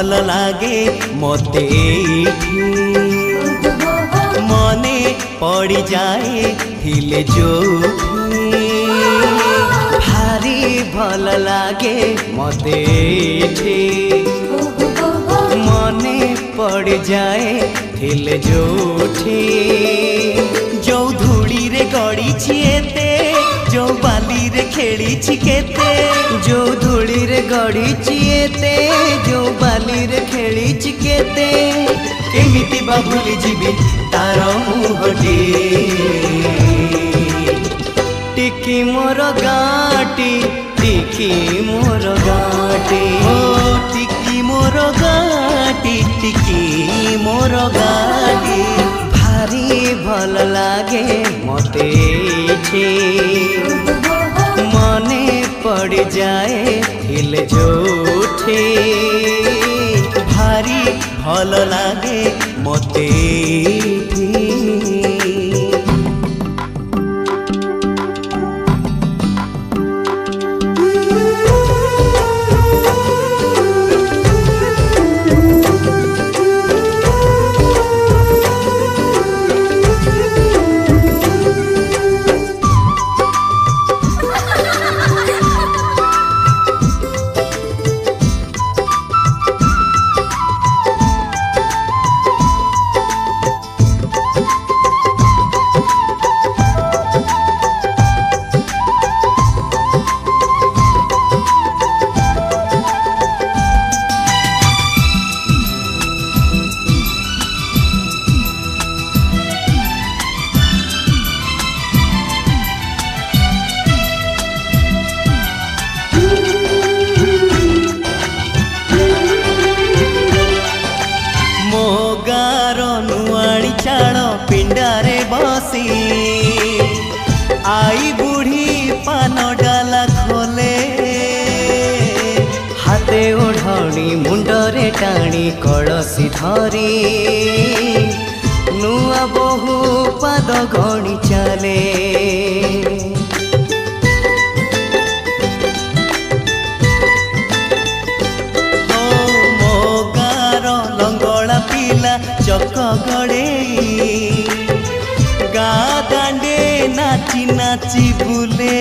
भल लागे मते एठी मने पड़ी जाए थिले जोठी भारी भल लागे मते एठी मने पड़ जाए थिले जोठी जो धूली रे गड़ी छिएते जो बाली रे खेली छिकेते जो धूली रे गड़ी छिएते जो बाली रे खेली छिकेते केमिति बा भूली जीवी तार मुहटी टिकी मोर गाटी टिकी मोर गाटी टिकी मोर गाटी टिकी मोर गाटी भारी भल लागे मते मने पड़ जाए थिल जोठी भारी भल लागे मते पिंडारे बसी आई बुढ़ी पान डाला खोले हाथे ओढ़णी मुंडरे टाणी कलसी धरी नुआ बहु पाद गणी चले मो गार लंगड़ा पिला चक गड़े गा दांडे नाची नाची बुले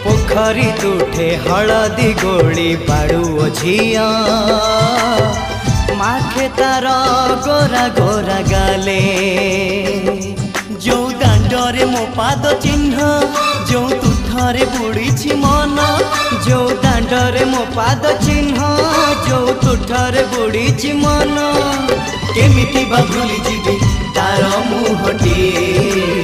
पोखरी तुठे हलदी गोली बाड़ू झिया माखे तार गोरा गोरा गाले जो दांडरे मो पाद चिन्ह जो तुठरे बुड़ी मन जो दांडरे मो पाद चिन्ह जो तुठरे बुड़ी मन केमिति बा भूली जीवी तार मुहटी